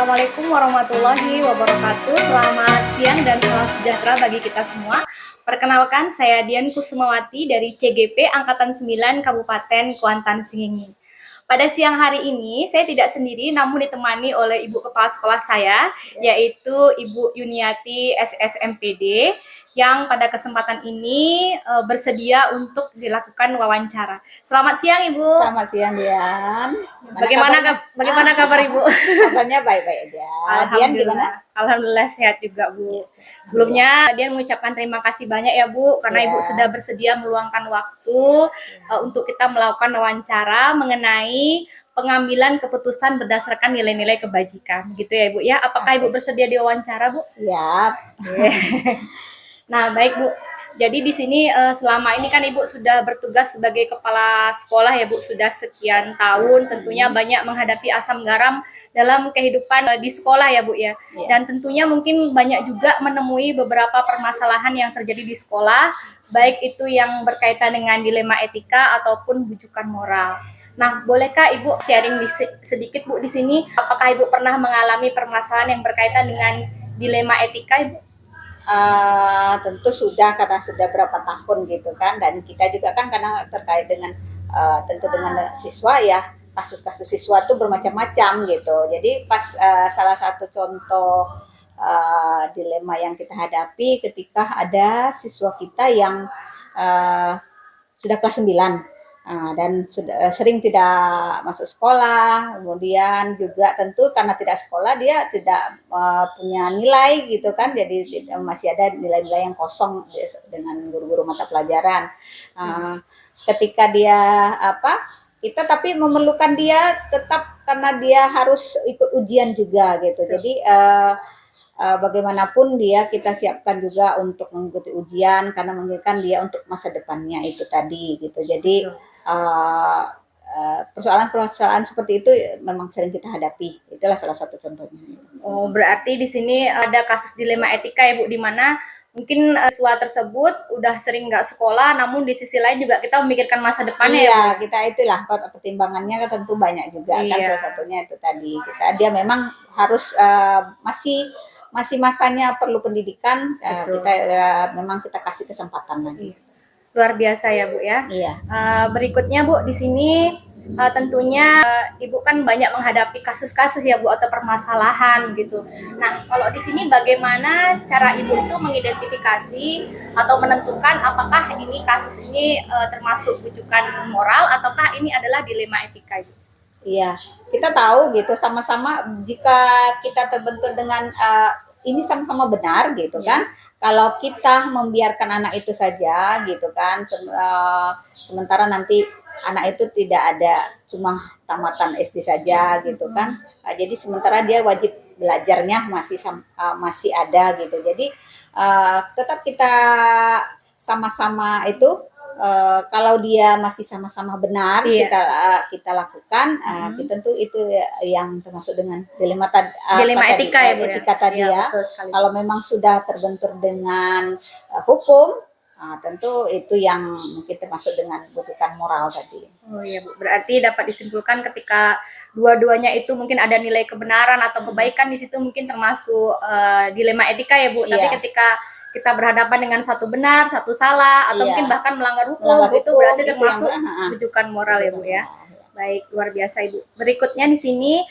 Assalamualaikum warahmatullahi wabarakatuh. Selamat siang dan salam sejahtera bagi kita semua. Perkenalkan, saya Dian Kusumawati dari CGP Angkatan 9 Kabupaten Kuantan Singingi. Pada siang hari ini, saya tidak sendiri namun ditemani oleh Ibu Kepala Sekolah saya, yaitu Ibu Yuniati SSMPD, yang pada kesempatan ini bersedia untuk dilakukan wawancara. Selamat siang, Ibu. Selamat siang, Dian. Bagaimana kabar Ibu? Kabarnya baik-baik aja. Dian gimana? Alhamdulillah sehat juga, Bu. Sebelumnya Dian mengucapkan terima kasih banyak ya, Bu, karena Ibu sudah bersedia meluangkan waktu untuk kita melakukan wawancara mengenai pengambilan keputusan berdasarkan nilai-nilai kebajikan, gitu ya, Ibu ya. Apakah Ibu bersedia diwawancara, Bu? Siap. Nah, baik, Bu. Jadi di sini selama ini kan Ibu sudah bertugas sebagai kepala sekolah ya, Bu, sudah sekian tahun, tentunya banyak menghadapi asam garam dalam kehidupan di sekolah ya, Bu ya. Dan tentunya mungkin banyak juga menemui beberapa permasalahan yang terjadi di sekolah, baik itu yang berkaitan dengan dilema etika ataupun bujukan moral. Nah, bolehkah Ibu sharing sedikit, Bu, di sini? Apakah Ibu pernah mengalami permasalahan yang berkaitan dengan dilema etika, Ibu? Tentu sudah, karena sudah berapa tahun gitu kan, dan kita juga kan karena terkait dengan tentu dengan siswa ya, kasus-kasus siswa itu bermacam-macam gitu. Jadi pas salah satu contoh dilema yang kita hadapi ketika ada siswa kita yang sudah kelas 9 dan sering tidak masuk sekolah, kemudian juga tentu karena tidak sekolah dia tidak punya nilai gitu kan, jadi masih ada nilai-nilai yang kosong dengan guru-guru mata pelajaran. Ketika dia kita tapi memerlukan dia tetap karena dia harus ikut ujian juga gitu. Jadi bagaimanapun dia kita siapkan juga untuk mengikuti ujian karena menginginkan dia untuk masa depannya itu tadi gitu. Jadi persoalan-persoalan seperti itu memang sering kita hadapi. Itulah salah satu contohnya. Oh, berarti di sini ada kasus dilema etika ya, Bu, di mana mungkin siswa tersebut udah sering nggak sekolah, namun di sisi lain juga kita memikirkan masa depannya. Iya, ya, kita itulah pertimbangannya kan tentu banyak juga kan, salah satunya itu tadi dia memang harus masih masanya perlu pendidikan, kita memang kita kasih kesempatan lagi. Luar biasa ya, Bu ya. Iya. Berikutnya, Bu, di sini tentunya Ibu kan banyak menghadapi kasus-kasus ya, Bu, atau permasalahan gitu. Nah, kalau di sini bagaimana cara Ibu itu mengidentifikasi atau menentukan apakah ini kasus ini termasuk bujukan moral ataukah ini adalah dilema etika, Ibu? Iya, kita tahu gitu sama-sama jika kita terbentur dengan ini sama-sama benar gitu kan. Kalau kita membiarkan anak itu saja gitu kan, sementara nanti anak itu tidak ada cuma tamatan SD saja gitu kan. Jadi sementara dia wajib belajarnya masih ada gitu. Jadi tetap kita sama-sama itu kalau dia masih sama-sama benar kita lakukan, tentu itu yang termasuk dengan dilema etika ya, etika tadi ya. Kalau memang sudah terbentur dengan hukum, tentu itu yang mungkin termasuk dengan bujukan moral tadi. Oh iya, Bu. Berarti dapat disimpulkan ketika dua-duanya itu mungkin ada nilai kebenaran atau kebaikan, di situ mungkin termasuk dilema etika ya, Bu. Tapi ketika kita berhadapan dengan satu benar, satu salah, atau mungkin bahkan melanggar hukum, itu berarti termasuk bujukan moral ya, Bu ya. Baik, luar biasa, Ibu. Berikutnya di sini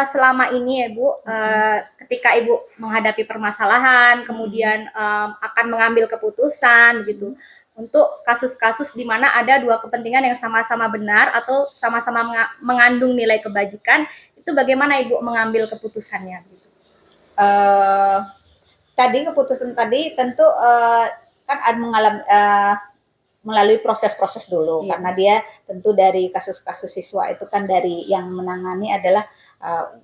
selama ini ya, Bu, ketika Ibu menghadapi permasalahan, kemudian akan mengambil keputusan gitu, untuk kasus-kasus di mana ada dua kepentingan yang sama-sama benar atau sama-sama mengandung nilai kebajikan, itu bagaimana Ibu mengambil keputusannya? Gitu? Tadi keputusan tadi tentu kan melalui proses-proses dulu, karena dia tentu dari kasus-kasus siswa itu kan dari yang menangani adalah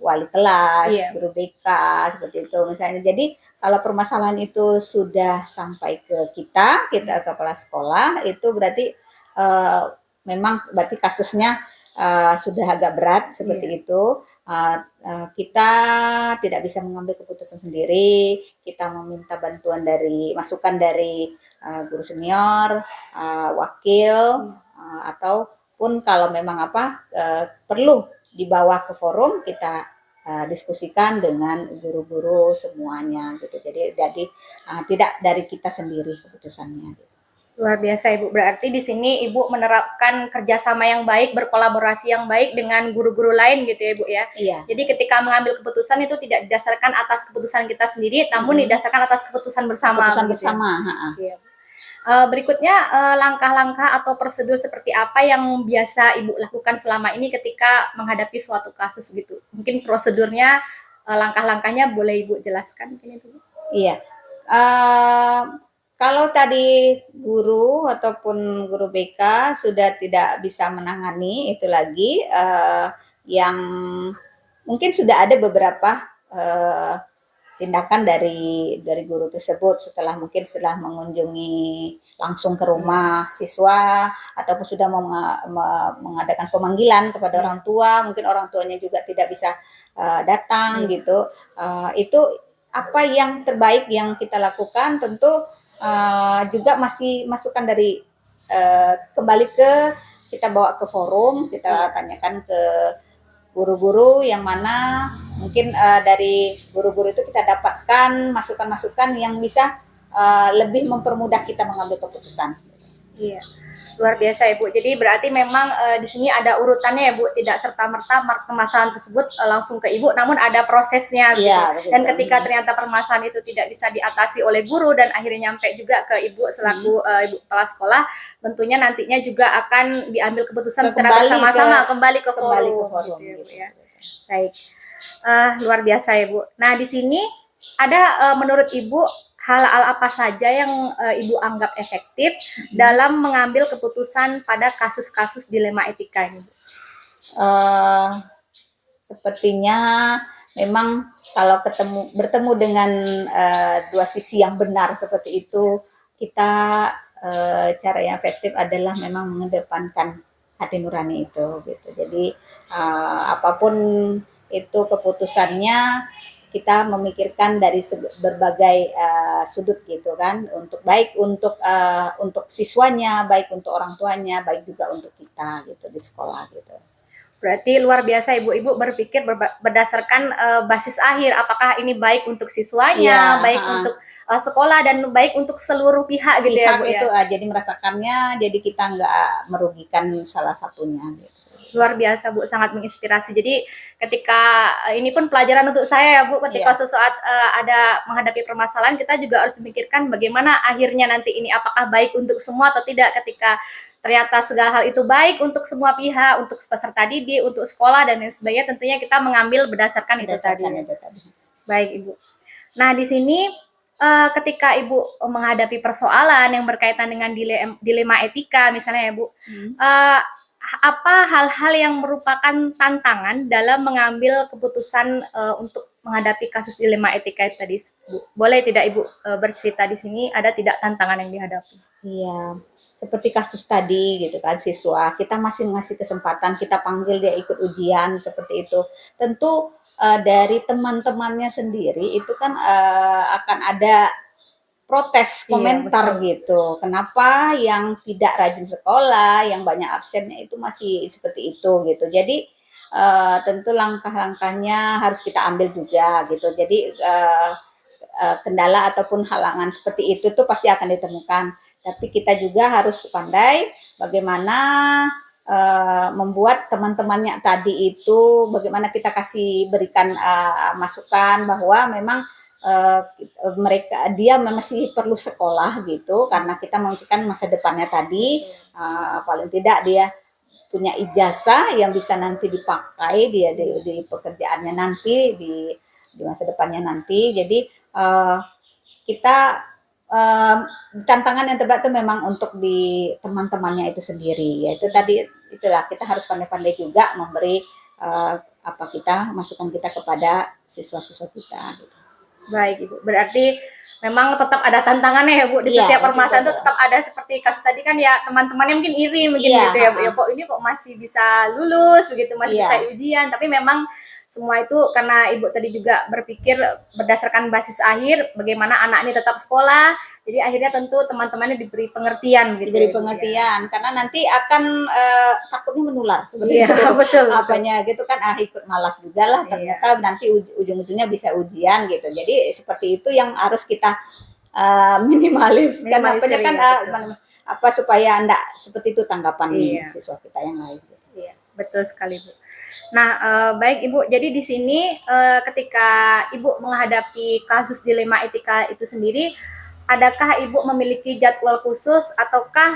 wali kelas, guru BK seperti itu misalnya. Jadi kalau permasalahan itu sudah sampai ke kita kepala sekolah, itu berarti memang berarti kasusnya sudah agak berat seperti itu. Kita tidak bisa mengambil keputusan sendiri, kita meminta bantuan masukan dari guru senior, wakil, ataupun kalau memang perlu dibawa ke forum, kita diskusikan dengan guru-guru semuanya gitu. Jadi tidak dari kita sendiri keputusannya. Gitu. Luar biasa Ibu. Berarti di sini Ibu menerapkan kerjasama yang baik, berkolaborasi yang baik dengan guru-guru lain gitu ya Ibu ya. Iya. Jadi ketika mengambil keputusan itu tidak didasarkan atas keputusan kita sendiri, namun didasarkan atas keputusan bersama. Keputusan gitu bersama. Ya. Berikutnya langkah-langkah atau prosedur seperti apa yang biasa Ibu lakukan selama ini ketika menghadapi suatu kasus gitu? Mungkin prosedurnya, langkah-langkahnya boleh Ibu jelaskan mungkin itu? Iya. Kalau tadi guru ataupun guru BK sudah tidak bisa menangani itu lagi, yang mungkin sudah ada beberapa tindakan dari guru tersebut setelah mengunjungi langsung ke rumah siswa ataupun sudah mengadakan pemanggilan kepada orang tua, mungkin orang tuanya juga tidak bisa datang gitu. Itu apa yang terbaik yang kita lakukan, tentu juga masih masukan dari kembali ke kita bawa ke forum, kita tanyakan ke guru-guru yang mana mungkin dari guru-guru itu kita dapatkan masukan-masukan yang bisa lebih mempermudah kita mengambil keputusan. Iya, luar biasa ya Bu. Jadi berarti memang di sini ada urutannya ya Bu, tidak serta-merta permasalahan tersebut langsung ke Ibu, namun ada prosesnya gitu. Iya, Dan ketika ternyata permasalahan itu tidak bisa diatasi oleh guru dan akhirnya nyampe juga ke Ibu selaku Ibu kepala sekolah, tentunya nantinya juga akan diambil keputusan secara bersama-sama kembali ke forum gitu ya. Baik. Luar biasa ya Bu. Nah, di sini ada menurut Ibu hal-hal apa saja yang Ibu anggap efektif dalam mengambil keputusan pada kasus-kasus dilema etika ini? Sepertinya memang kalau bertemu dengan dua sisi yang benar seperti itu, kita cara yang efektif adalah memang mengedepankan hati nurani itu gitu. Jadi apapun itu keputusannya, kita memikirkan dari berbagai sudut gitu kan, baik untuk siswanya, baik untuk orang tuanya, baik juga untuk kita gitu di sekolah gitu. Berarti luar biasa Ibu berpikir berdasarkan basis akhir, apakah ini baik untuk siswanya, baik untuk sekolah dan baik untuk seluruh pihak gitu ya Bu itu, ya. jadi merasakannya, jadi kita nggak merugikan salah satunya gitu. Luar biasa Bu, sangat menginspirasi. Jadi ketika ini pun pelajaran untuk saya ya Bu, ketika sesaat ada menghadapi permasalahan, kita juga harus memikirkan bagaimana akhirnya nanti ini, apakah baik untuk semua atau tidak. Ketika ternyata segala hal itu baik untuk semua pihak, untuk peserta didik, untuk sekolah dan lain sebagainya, tentunya kita mengambil berdasarkan itu tadi. Baik Ibu. Nah di sini ketika Ibu menghadapi persoalan yang berkaitan dengan dilema etika misalnya ya Bu, apa hal-hal yang merupakan tantangan dalam mengambil keputusan untuk menghadapi kasus dilema etika tadi, Bu? Boleh tidak Ibu bercerita di sini, ada tidak tantangan yang dihadapi? Iya, seperti kasus tadi gitu kan, siswa kita masih ngasih kesempatan, kita panggil dia ikut ujian seperti itu. Tentu dari teman-temannya sendiri itu kan akan ada protes, komentar gitu. Kenapa yang tidak rajin sekolah, yang banyak absennya itu masih seperti itu gitu. Jadi tentu langkah-langkahnya harus kita ambil juga gitu. Jadi kendala ataupun halangan seperti itu tuh pasti akan ditemukan. Tapi kita juga harus pandai bagaimana membuat teman-temannya tadi itu, bagaimana kita berikan masukan bahwa memang dia masih perlu sekolah gitu, karena kita memikirkan masa depannya tadi. Paling tidak dia punya ijazah yang bisa nanti dipakai dia di pekerjaannya nanti, di masa depannya nanti. Jadi kita tantangan yang terberat itu memang untuk di teman-temannya itu sendiri, yaitu tadi itulah kita harus pandai-pandai juga memberi masukan kita kepada siswa-siswa kita gitu. Baik Ibu, berarti memang tetap ada tantangannya ya Bu, di setiap permasalahan itu tetap ada, seperti kasus tadi kan ya, teman-temannya mungkin iri gitu ya Bu, ya kok ini kok masih bisa lulus begitu, masih bisa ujian, tapi memang semua itu karena Ibu tadi juga berpikir berdasarkan basis akhir, bagaimana anak ini tetap sekolah, Jadi akhirnya tentu teman-temannya diberi pengertian gitu. Diberi ya, Bu, ya. pengertian karena nanti akan takutnya menular seperti Iya, itu. betul. Apanya gitu kan ikut malas juga lah, Iya. ternyata nanti ujung-ujungnya bisa ujian gitu. Jadi seperti itu yang harus kita minimalis karena apanya kan Minimalisir, ya, betul. apa supaya enggak seperti itu tanggapan Iya. siswa kita yang lain gitu. Iya, betul sekali, Bu. Nah, baik Ibu. Jadi di sini ketika Ibu menghadapi kasus dilema etika itu sendiri, adakah Ibu memiliki jadwal khusus ataukah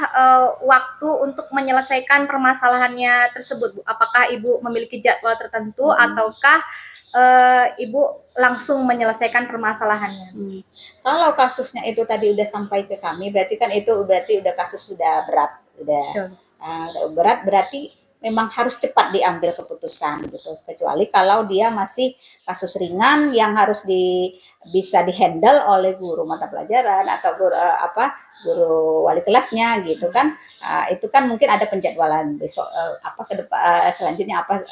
waktu untuk menyelesaikan permasalahannya tersebut, Bu? Apakah Ibu memiliki jadwal tertentu ataukah Ibu langsung menyelesaikan permasalahannya? Kalau kasusnya itu tadi udah sampai ke kami, berarti kan itu berarti udah kasus sudah berat, udah berat berarti memang harus cepat diambil keputusan gitu. Kecuali kalau dia masih kasus ringan yang harus bisa dihandle oleh guru mata pelajaran atau guru wali kelasnya gitu kan. Itu kan mungkin ada penjadwalan besok apa ke depan selanjutnya apa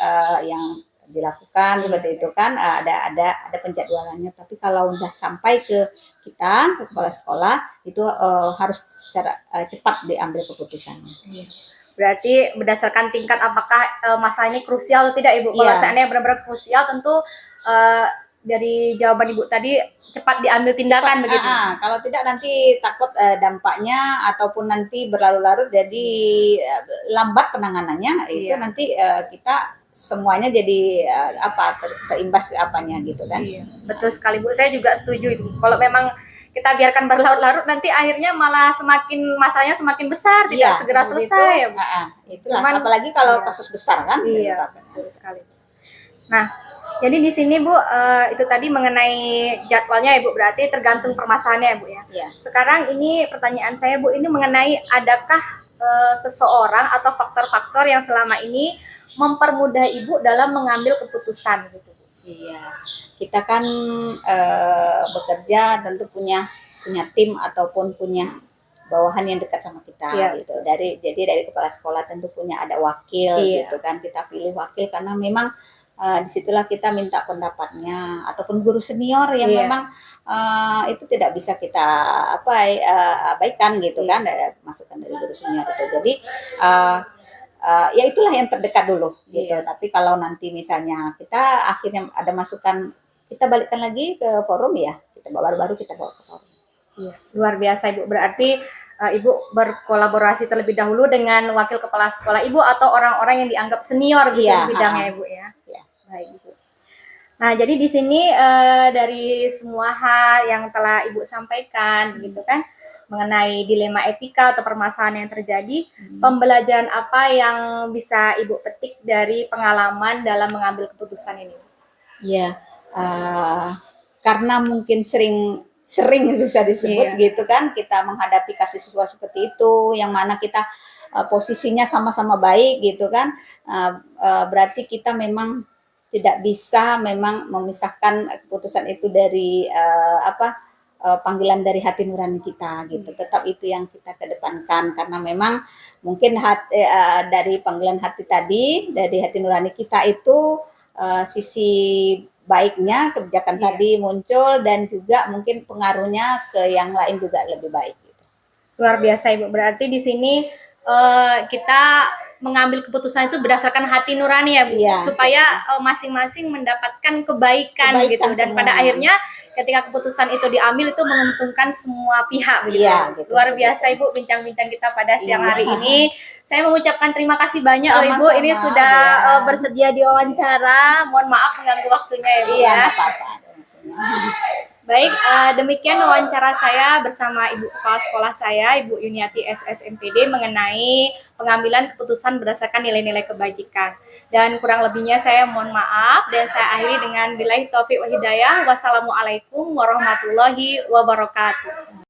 yang dilakukan seperti itu kan, ada penjadwalannya. Tapi kalau udah sampai ke kita ke kepala sekolah itu harus secara cepat diambil keputusannya. Berarti berdasarkan tingkat apakah masalah ini krusial atau tidak, Ibu. Kalau seandainya benar-benar krusial, tentu dari jawaban Ibu tadi cepat diambil tindakan begitu. Kalau tidak nanti takut dampaknya ataupun nanti berlarut-larut jadi lambat penanganannya, itu nanti kita semuanya jadi terimbas apanya gitu kan. Iya, betul sekali, Bu. Saya juga setuju itu. Kalau memang kita biarkan berlarut-larut, nanti akhirnya malah masalahnya semakin besar, tidak segera selesai. Itu, itulah. Apalagi kalau kasus besar kan. Iya, betul sekali. Nah, jadi di sini Bu, itu tadi mengenai jadwalnya ya Bu, berarti tergantung permasalahannya ya Bu ya. Iya. Sekarang ini pertanyaan saya Bu, ini mengenai adakah seseorang atau faktor-faktor yang selama ini mempermudah Ibu dalam mengambil keputusan gitu Bu? Iya, kita kan bekerja tentu punya tim ataupun punya bawahan yang dekat sama kita gitu. Jadi dari kepala sekolah tentu punya ada wakil gitu kan. Kita pilih wakil karena memang disitulah kita minta pendapatnya ataupun guru senior yang memang itu tidak bisa kita abaikan gitu kan, masukan dari guru senior itu. Jadi ya itulah yang terdekat dulu gitu. Tapi kalau nanti misalnya kita akhirnya ada masukan, kita balikkan lagi ke forum ya, kita baru kita bawa ke forum. Iya, luar biasa Ibu. Berarti Ibu berkolaborasi terlebih dahulu dengan wakil kepala sekolah Ibu atau orang-orang yang dianggap senior di bidangnya Ibu ya. Baik Ibu. Nah, jadi di sini dari semua hal yang telah Ibu sampaikan gitu kan, mengenai dilema etika atau permasalahan yang terjadi, pembelajaran apa yang bisa Ibu petik dari pengalaman dalam mengambil keputusan ini? Ya, karena mungkin sering bisa disebut gitu kan, kita menghadapi kasus siswa seperti itu, yang mana kita posisinya sama-sama baik gitu kan, berarti kita memang tidak bisa memang memisahkan keputusan itu dari panggilan dari hati nurani kita gitu. Tetap itu yang kita kedepankan karena memang mungkin dari panggilan hati tadi, dari hati nurani kita itu sisi baiknya kebijakan tadi muncul dan juga mungkin pengaruhnya ke yang lain juga lebih baik gitu. Luar biasa Ibu. Berarti di sini kita mengambil keputusan itu berdasarkan hati nurani ya Bu, supaya masing-masing mendapatkan kebaikan gitu dan pada akhirnya ketika keputusan itu diambil itu menguntungkan semua pihak begitu. Gitu. Luar biasa Ibu bincang-bincang kita pada siang hari ini. Saya mengucapkan terima kasih banyak loh Ibu, ini sudah bersedia diwawancara. Mohon maaf mengganggu waktunya ya Bu ya. Apa-apa. Baik, demikian wawancara saya bersama Ibu Kepala Sekolah saya, Ibu Yuniati SSMPD mengenai pengambilan keputusan berdasarkan nilai-nilai kebajikan. Dan kurang lebihnya saya mohon maaf dan saya akhiri dengan billahi taufiq wal hidayah. Wassalamualaikum warahmatullahi wabarakatuh.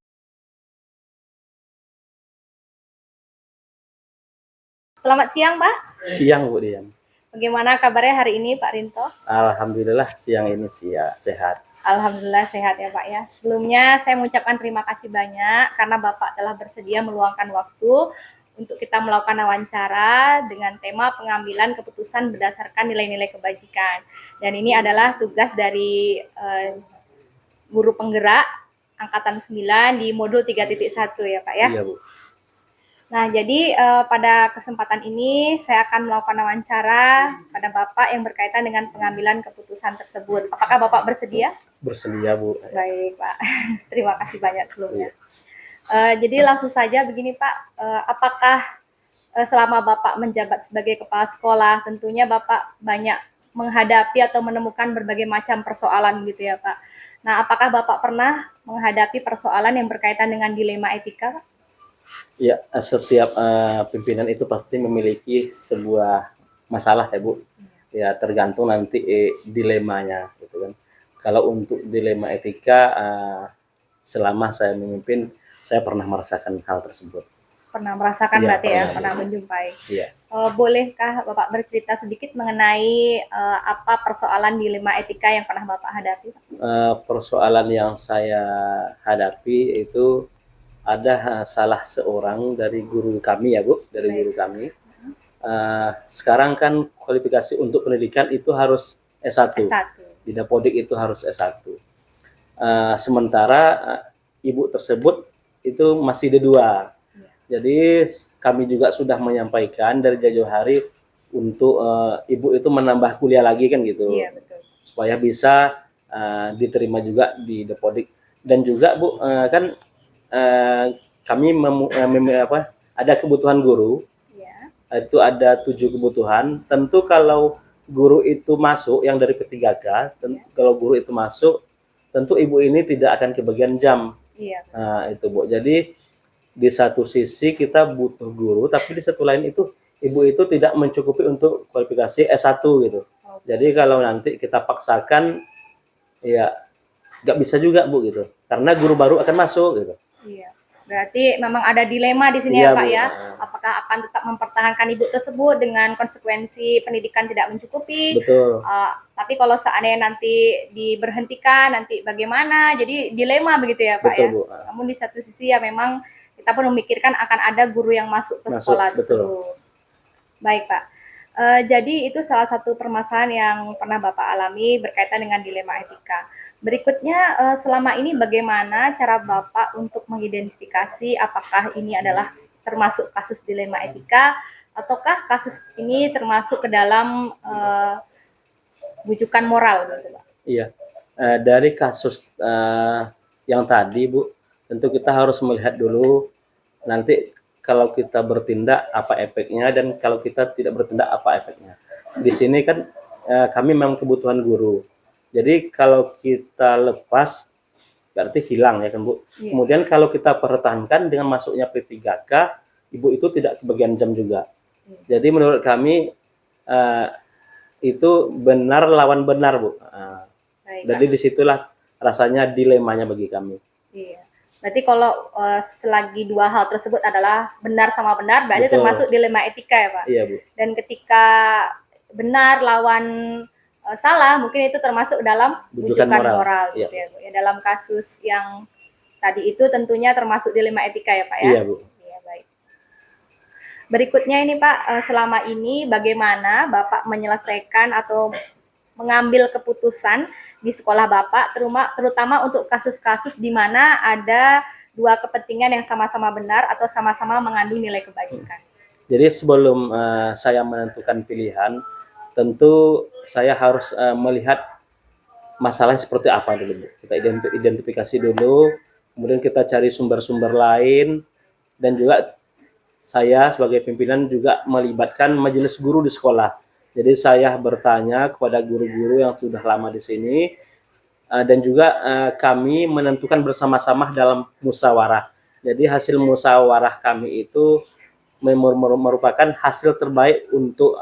Selamat siang, Pak. Siang, Bu Dian. Bagaimana kabarnya hari ini, Pak Rinto? Alhamdulillah siang ini sehat. Alhamdulillah sehat ya Pak ya. Sebelumnya saya mengucapkan terima kasih banyak karena Bapak telah bersedia meluangkan waktu untuk kita melakukan wawancara dengan tema pengambilan keputusan berdasarkan nilai-nilai kebajikan. Dan ini adalah tugas dari guru penggerak angkatan 9 di modul 3.1 ya Pak ya. Iya Bu. Nah, jadi pada kesempatan ini saya akan melakukan wawancara pada Bapak yang berkaitan dengan pengambilan keputusan tersebut. Apakah Bapak bersedia? Bersedia Bu. Baik, Pak. Terima kasih banyak sebelumnya. Jadi langsung saja begini, Pak. Apakah selama Bapak menjabat sebagai kepala sekolah, tentunya Bapak banyak menghadapi atau menemukan berbagai macam persoalan gitu ya, Pak. Nah, apakah Bapak pernah menghadapi persoalan yang berkaitan dengan dilema etika, Pak? Ya, setiap pimpinan itu pasti memiliki sebuah masalah ya Bu. Ya tergantung nanti dilemanya gitu kan. Kalau untuk dilema etika, selama saya memimpin, saya pernah merasakan hal tersebut. Pernah merasakan Iya, berarti ya, pernah, pernah iya. menjumpai. Iya. Bolehkah Bapak bercerita sedikit mengenai apa persoalan dilema etika yang pernah Bapak hadapi, Pak? Persoalan yang saya hadapi itu ada salah seorang dari guru kami ya Bu, dari guru kami. Sekarang kan kualifikasi untuk pendidikan itu harus S1. S1. Di Dapodik itu harus S1. Sementara ibu tersebut itu masih D2. Jadi kami juga sudah menyampaikan dari jauh hari untuk ibu itu menambah kuliah lagi kan gitu. Iya, betul. Supaya bisa diterima juga di Dapodik. Dan juga Bu, kan kami ada kebutuhan guru. Iya. Itu ada 7 kebutuhan. Tentu kalau guru itu masuk yang dari P3K, kalau guru itu masuk, tentu ibu ini tidak akan kebagian jam. Iya. Nah, itu Bu. Jadi di satu sisi kita butuh guru, tapi di satu lain itu ibu itu tidak mencukupi untuk kualifikasi S1 gitu. Jadi kalau nanti kita paksakan, ya nggak bisa juga Bu gitu. Karena guru baru akan masuk gitu. Iya. Berarti memang ada dilema di sini Iya, ya Pak Bu. ya. Apakah akan tetap mempertahankan ibu tersebut dengan konsekuensi pendidikan tidak mencukupi? Betul. Tapi kalau seandainya nanti diberhentikan, nanti bagaimana? Jadi dilema begitu ya Pak Betul, ya. Bu. Namun di satu sisi ya memang kita pun memikirkan akan ada guru yang masuk ke sekolah tersebut. Baik Pak. Jadi itu salah satu permasalahan yang pernah Bapak alami berkaitan dengan dilema etika. Berikutnya, selama ini bagaimana cara Bapak untuk mengidentifikasi apakah ini adalah termasuk kasus dilema etika ataukah kasus ini termasuk ke dalam bujukan moral gitu Pak? Iya, dari kasus yang tadi Bu, tentu kita harus melihat dulu nanti kalau kita bertindak apa efeknya dan kalau kita tidak bertindak apa efeknya. Di sini kan kami memang kebutuhan guru. Jadi kalau kita lepas berarti hilang ya kan Bu. Iya. Kemudian kalau kita pertahankan dengan masuknya P3K, ibu itu tidak kebagian jam juga. Jadi menurut kami itu benar lawan benar Bu. Baik, Jadi disitulah rasanya dilemanya bagi kami. Iya. Berarti kalau selagi dua hal tersebut adalah benar sama benar, berarti Betul. termasuk dilema etika ya Pak? Iya Bu. Dan ketika benar lawan salah, mungkin itu termasuk dalam Bujukan moral. gitu ya Bu. Ya, dalam kasus yang tadi itu tentunya termasuk dilema etika ya Pak ya? Iya Bu. Iya, baik. Berikutnya ini Pak, selama ini bagaimana Bapak menyelesaikan atau mengambil keputusan di sekolah Bapak, terutama untuk kasus-kasus di mana ada dua kepentingan yang sama-sama benar atau sama-sama mengandung nilai kebajikan. Jadi sebelum saya menentukan pilihan, tentu saya harus melihat masalahnya seperti apa dulu. Kita identifikasi dulu, kemudian kita cari sumber-sumber lain, dan juga saya sebagai pimpinan juga melibatkan majelis guru di sekolah. Jadi saya bertanya kepada guru-guru yang sudah lama di sini, dan juga kami menentukan bersama-sama dalam musyawarah. Jadi hasil musyawarah kami itu merupakan hasil terbaik untuk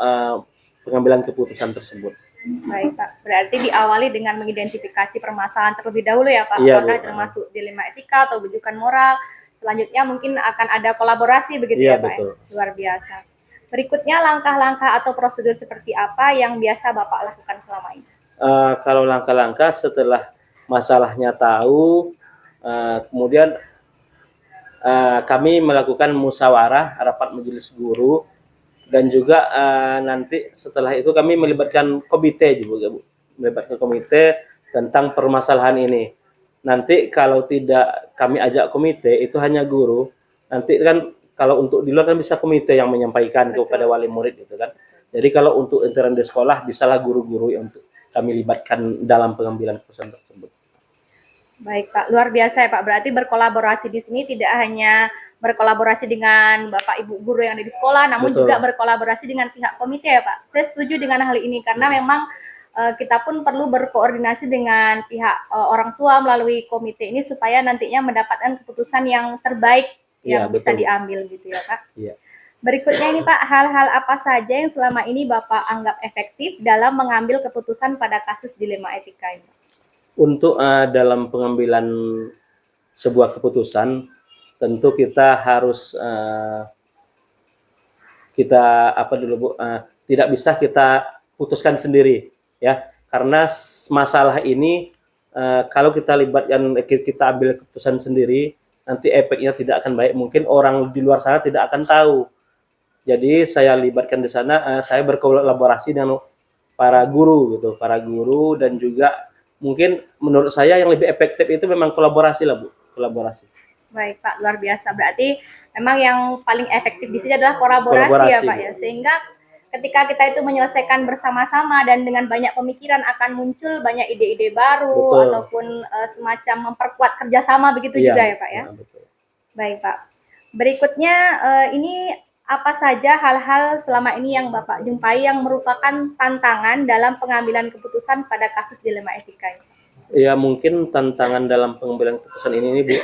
pengambilan keputusan tersebut. Baik Pak, berarti diawali dengan mengidentifikasi permasalahan terlebih dahulu ya Pak, Iya, apakah Bu. termasuk dilema etika atau bujukan moral. Selanjutnya mungkin akan ada kolaborasi begitu Iya, ya Pak. betul. Ya? Luar biasa. Berikutnya langkah-langkah atau prosedur seperti apa yang biasa Bapak lakukan selama ini? Kalau langkah-langkah setelah masalahnya tahu, kemudian kami melakukan musyawarah rapat majelis guru, dan juga nanti setelah itu kami melibatkan komite juga Bu, melibatkan komite tentang permasalahan ini. nanti kalau tidak kami ajak komite itu hanya guru, nanti kan kalau untuk di luar kan bisa komite yang menyampaikan kepada wali murid gitu kan. Jadi kalau untuk intern di sekolah bisalah guru-guru yang untuk kami libatkan dalam pengambilan keputusan tersebut. Baik Pak, luar biasa ya Pak. Berarti berkolaborasi di sini tidak hanya berkolaborasi dengan Bapak Ibu guru yang ada di sekolah, namun Betul. juga berkolaborasi dengan pihak komite ya Pak. Saya setuju dengan hal ini karena memang kita pun perlu berkoordinasi dengan pihak orang tua melalui komite ini supaya nantinya mendapatkan keputusan yang terbaik Iya, yang bisa betul. diambil gitu ya Pak. Iya. Berikutnya ini Pak, hal-hal apa saja yang selama ini Bapak anggap efektif dalam mengambil keputusan pada kasus dilema etika ini? Untuk dalam pengambilan sebuah keputusan, tentu kita harus kita apa dulu Bu, tidak bisa kita putuskan sendiri ya, karena masalah ini kalau kita libatkan kita ambil keputusan sendiri, nanti efeknya tidak akan baik. Mungkin orang di luar sana tidak akan tahu. Jadi saya libatkan di sana, saya berkolaborasi dengan para guru gitu, para guru, dan juga mungkin menurut saya yang lebih efektif itu memang kolaborasi lah Bu, kolaborasi. Baik Pak, luar biasa. Berarti memang yang paling efektif di sini adalah kolaborasi ya Pak ya. Sehingga ketika kita itu menyelesaikan bersama-sama dan dengan banyak pemikiran akan muncul banyak ide-ide baru. Betul. Ataupun semacam memperkuat kerjasama begitu juga ya Pak ya. Betul. Baik Pak. Berikutnya ini apa saja hal-hal selama ini yang Bapak jumpai yang merupakan tantangan dalam pengambilan keputusan pada kasus dilema etika ini? Ya mungkin tantangan dalam pengambilan keputusan ini Bu,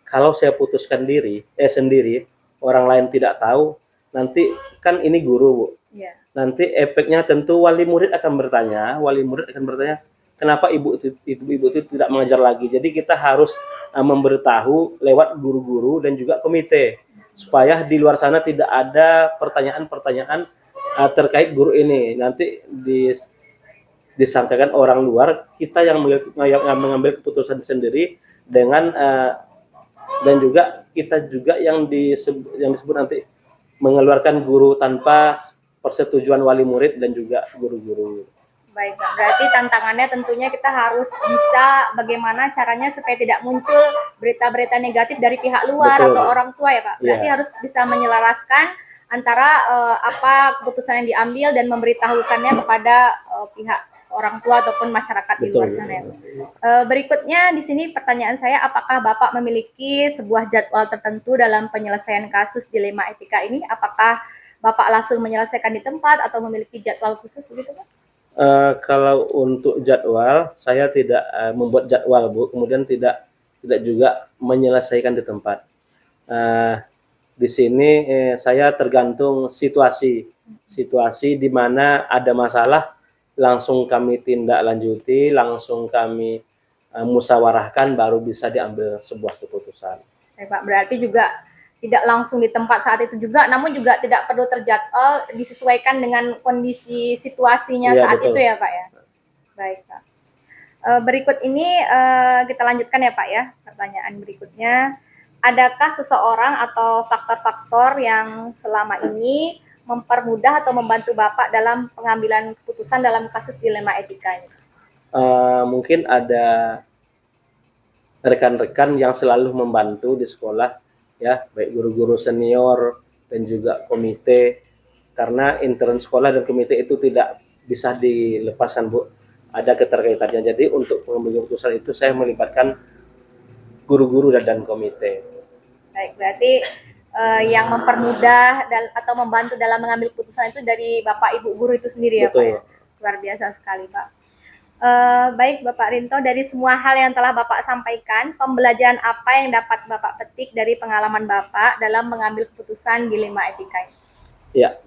kalau saya putuskan sendiri, orang lain tidak tahu, nanti kan ini guru Bu. Ya. Nanti efeknya tentu wali murid akan bertanya, kenapa ibu itu tidak mengajar lagi. Jadi kita harus memberitahu lewat guru-guru dan juga komite, supaya di luar sana tidak ada pertanyaan-pertanyaan terkait guru ini. Nanti disangkakan orang luar, kita yang mengambil keputusan sendiri dengan dan juga kita juga yang disebut nanti mengeluarkan guru tanpa persetujuan wali murid dan juga guru-guru. Baik, Pak. Berarti tantangannya tentunya kita harus bisa bagaimana caranya supaya tidak muncul berita-berita negatif dari pihak luar. Betul. Atau orang tua ya Pak. Berarti harus bisa menyelaraskan antara apa keputusan yang diambil dan memberitahukannya kepada pihak orang tua ataupun masyarakat. Betul. Di luar sana ya. Berikutnya di sini pertanyaan saya, apakah Bapak memiliki sebuah jadwal tertentu dalam penyelesaian kasus dilema etika ini? Apakah Bapak langsung menyelesaikan di tempat atau memiliki jadwal khusus begitu Pak? Kalau untuk jadwal, saya tidak membuat jadwal Bu, kemudian tidak juga menyelesaikan di tempat. Di sini saya tergantung situasi di mana ada masalah, langsung kami tindak lanjuti, langsung kami musyawarahkan, baru bisa diambil sebuah keputusan. Pak, berarti juga tidak langsung di tempat saat itu juga, namun juga tidak perlu terjadwal, disesuaikan dengan kondisi situasinya saat betul. Itu ya Pak ya. Baik Pak. Berikut ini kita lanjutkan ya Pak ya, pertanyaan berikutnya. Adakah seseorang atau faktor-faktor yang selama ini mempermudah atau membantu Bapak dalam pengambilan keputusan dalam kasus dilema etika ini? Mungkin ada rekan-rekan yang selalu membantu di sekolah, ya, baik guru-guru senior dan juga komite, karena intern sekolah dan komite itu tidak bisa dilepaskan Bu, ada keterkaitannya. Jadi untuk pengambilan keputusan itu saya melibatkan guru-guru dan komite. Baik, berarti yang mempermudah atau membantu dalam mengambil keputusan itu dari Bapak Ibu guru itu sendiri. Betul. Ya Pak ya? Luar biasa sekali Pak. Baik Bapak Rinto, dari semua hal yang telah Bapak sampaikan, pembelajaran apa yang dapat Bapak petik dari pengalaman Bapak dalam mengambil keputusan dilema etika ini? Ya,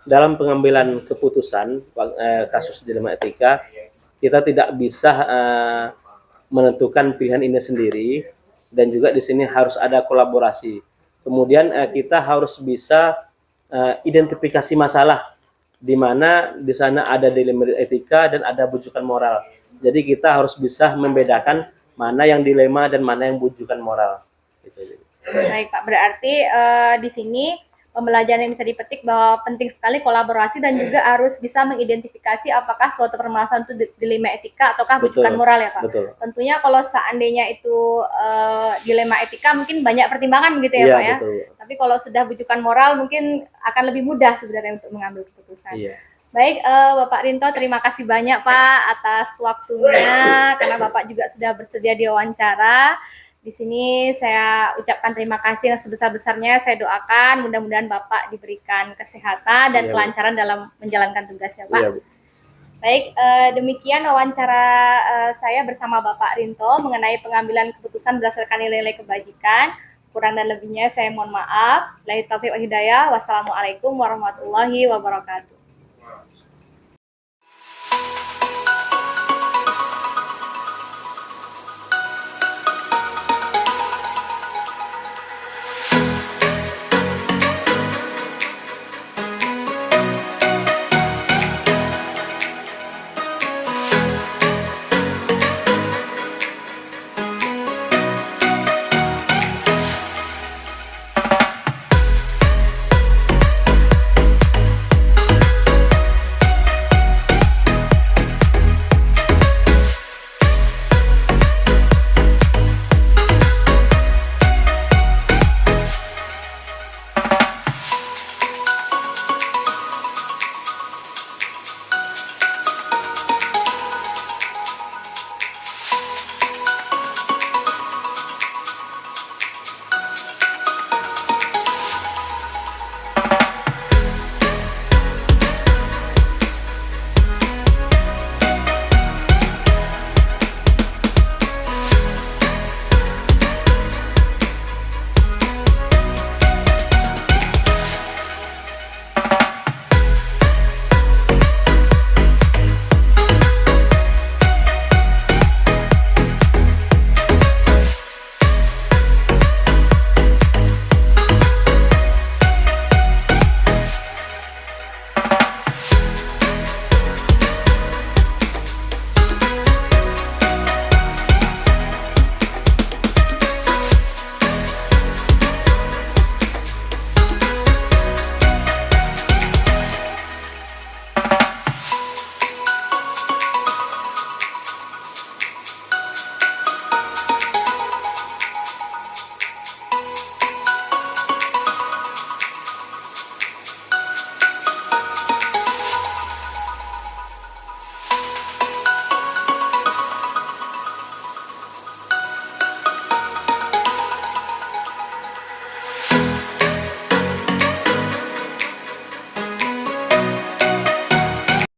dalam pengambilan keputusan kasus dilema etika, kita tidak bisa menentukan pilihan ini sendiri, dan juga di sini harus ada kolaborasi. Kemudian kita harus bisa identifikasi masalah, di mana di sana ada dilema etika dan ada bujukan moral. Jadi kita harus bisa membedakan mana yang dilema dan mana yang bujukan moral. Baik Pak, berarti di sini pembelajaran yang bisa dipetik bahwa penting sekali kolaborasi dan juga harus bisa mengidentifikasi apakah suatu permasalahan itu dilema etika ataukah Betul. bujukan moral ya Pak. Betul. Tentunya kalau seandainya itu dilema etika mungkin banyak pertimbangan gitu ya Iya, Pak ya. betul. Tapi kalau sudah bujukan moral mungkin akan lebih mudah sebenarnya untuk mengambil keputusan. Iya. Baik, Bapak Rinto, terima kasih banyak Pak atas waktunya karena Bapak juga sudah bersedia diwawancara. Di sini saya ucapkan terima kasih yang sebesar-besarnya. Saya doakan mudah-mudahan Bapak diberikan kesehatan dan Iya, Bu. kelancaran dalam menjalankan tugasnya, Pak. Iya, Bu. Baik, demikian wawancara saya bersama Bapak Rinto mengenai pengambilan keputusan berdasarkan nilai-nilai kebajikan. Kurang dan lebihnya saya mohon maaf. Billahi taufiq wal hidayah. Wassalamualaikum warahmatullahi wabarakatuh.